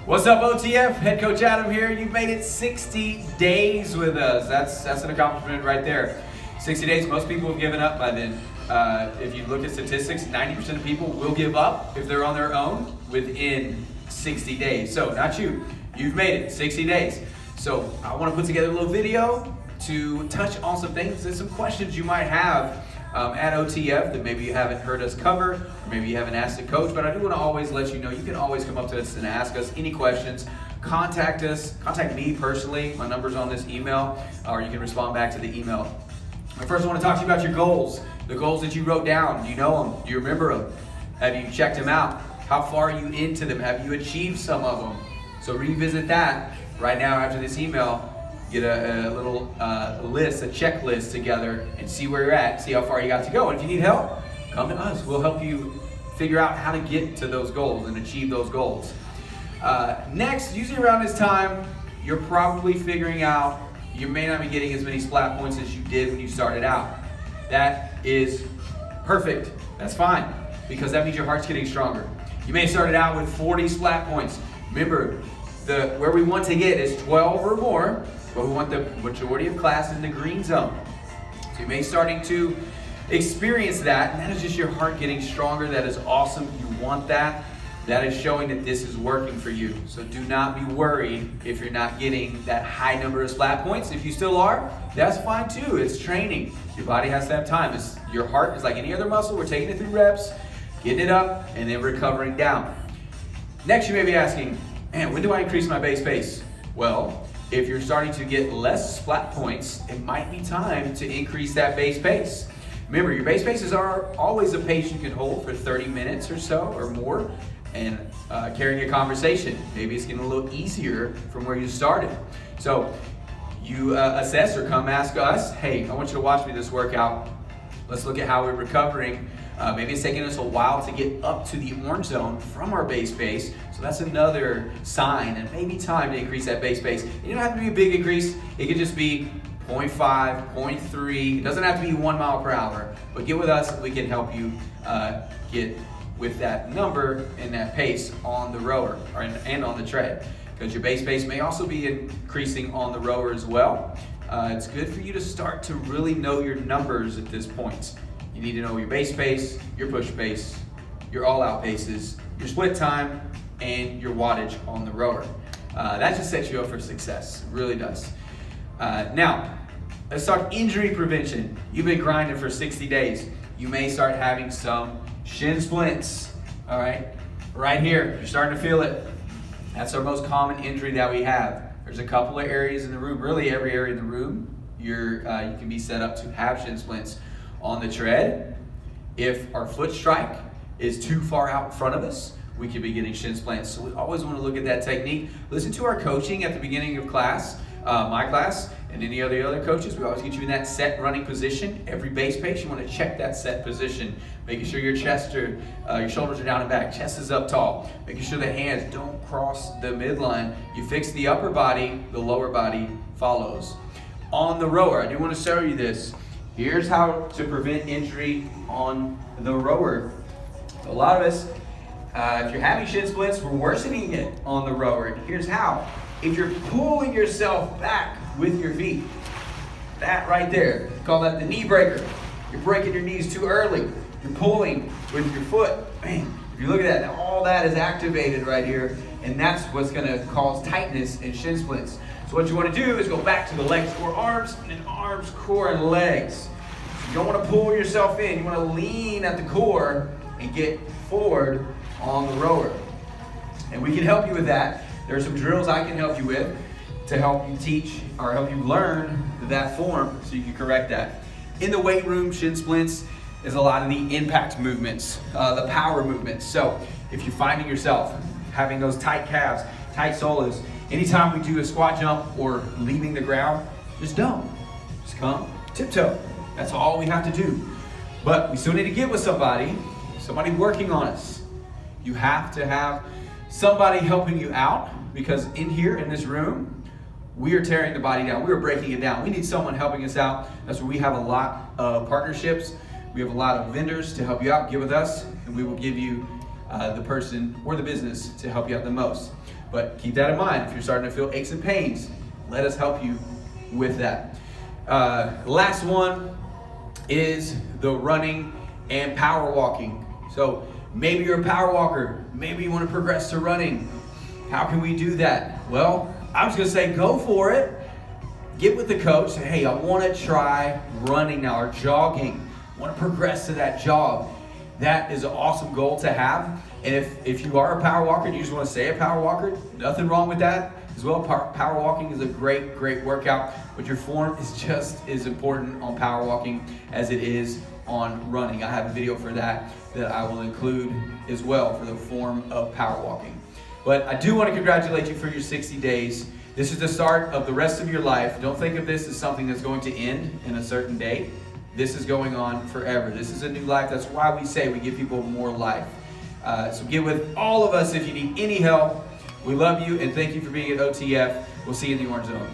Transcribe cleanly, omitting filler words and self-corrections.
What's up, OTF? Head Coach Adam here. You've made it 60 days with us. That's an accomplishment right there. 60 days, most people have given up by then. If you look at statistics, 90% of people will give up if they're on their own within 60 days. So, not you. You've made it 60 days. So, I want to put together a little video to touch on some things and some questions you might have at OTF that maybe you haven't heard us cover, or maybe you haven't asked a coach, but I do want to always let you know you can always come up to us and ask us any questions. Contact us, contact me personally. My number's on this email, or you can respond back to the email. But first I want to talk to you about your goals. The goals that you wrote down. Do you know them? Do you remember them? Have you checked them out? How far are you into them? Have you achieved some of them? So revisit that right now after this email. Get a little list, a checklist together and see where you're at, see how far you got to go. And if you need help, come to us. We'll help you figure out how to get to those goals and achieve those goals. Next, usually around this time, you're probably figuring out you may not be getting as many splat points as you did when you started out. That is perfect. That's fine, because that means your heart's getting stronger. You may have started out with 40 splat points. Remember, where we want to get is 12 or more, but we want the majority of class in the green zone. So you may be starting to experience that, and that is just your heart getting stronger. That is awesome. You want that. That is showing that this is working for you. So do not be worried if you're not getting that high number of splat points. If you still are, that's fine too. It's training. Your body has to have time. Your heart is like any other muscle. We're taking it through reps, getting it up, and then recovering down. Next, you may be asking, man, when do I increase my base pace? Well, if you're starting to get less splat points, it might be time to increase that base pace. Remember, your base paces are always a pace you can hold for 30 minutes or so or more, and carrying a conversation. Maybe it's getting a little easier from where you started. So you assess or come ask us, hey, I want you to watch me this workout. Let's look at how we're recovering. Maybe it's taking us a while to get up to the orange zone from our base pace. So that's another sign and maybe time to increase that base pace. And you don't have to be a big increase. It could just be 0.5, 0.3. It doesn't have to be 1 mile per hour. But get with us, we can help you get with that number and that pace on the rower and on the tread. Because your base pace may also be increasing on the rower as well. It's good for you to start to really know your numbers at this point. You need to know your base pace, your push pace, your all-out paces, your split time, and your wattage on the rower. That just sets you up for success. It really does. Now, let's talk injury prevention. You've been grinding for 60 days. You may start having some shin splints. All right, right here, you're starting to feel it. That's our most common injury that we have. There's a couple of areas in the room, really every area in the room, you can be set up to have shin splints. On the tread, if our foot strike is too far out in front of us, we could be getting shin splints. So we always want to look at that technique. Listen to our coaching at the beginning of class, my class, and any other coaches. We always get you in that set running position. Every base pace, you want to check that set position, making sure your shoulders are down and back, chest is up tall, making sure the hands don't cross the midline. You fix the upper body, the lower body follows. On the rower, I do want to show you this. Here's how to prevent injury on the rower. A lot of us, if you're having shin splints, we're worsening it on the rower. And here's how. If you're pulling yourself back with your feet, that right there, call that the knee breaker. You're breaking your knees too early. You're pulling with your foot. Man, if you look at that, all that is activated right here, and that's what's gonna cause tightness and shin splints. So what you want to do is go back to the legs, core, arms, and then arms, core, and legs. You don't want to pull yourself in. You want to lean at the core and get forward on the rower. And we can help you with that. There are some drills I can help you with to help you teach or help you learn that form so you can correct that. In the weight room, shin splints is a lot of the impact movements, the power movements. So if you're finding yourself having those tight calves, tight soles, anytime we do a squat jump or leaving the ground, just don't. Just come, tiptoe. That's all we have to do. But we still need to get with somebody working on us. You have to have somebody helping you out, because in here, in this room, we are tearing the body down. We are breaking it down. We need someone helping us out. That's where we have a lot of partnerships. We have a lot of vendors to help you out. Get with us, and we will give you the person or the business to help you out the most. But keep that in mind. If you're starting to feel aches and pains, let us help you with that. Last one is the running and power walking. So maybe you're a power walker. Maybe you want to progress to running. How can we do that? Well, I'm just going to say go for it. Get with the coach. Say, hey, I want to try running now or jogging. I want to progress to that jog. That is an awesome goal to have. And if you are a power walker and you just want to stay a power walker, nothing wrong with that as well. Power walking is a great workout, but your form is just as important on power walking as it is on running. I have a video for that I will include as well for the form of power walking. But I do want to congratulate you for your 60 days. This is the start of the rest of your life. Don't think of this as something that's going to end in a certain date. This is going on forever. This is a new life. That's why we say we give people more life. So get with all of us if you need any help. We love you and thank you for being at OTF. We'll see you in the Orange Zone.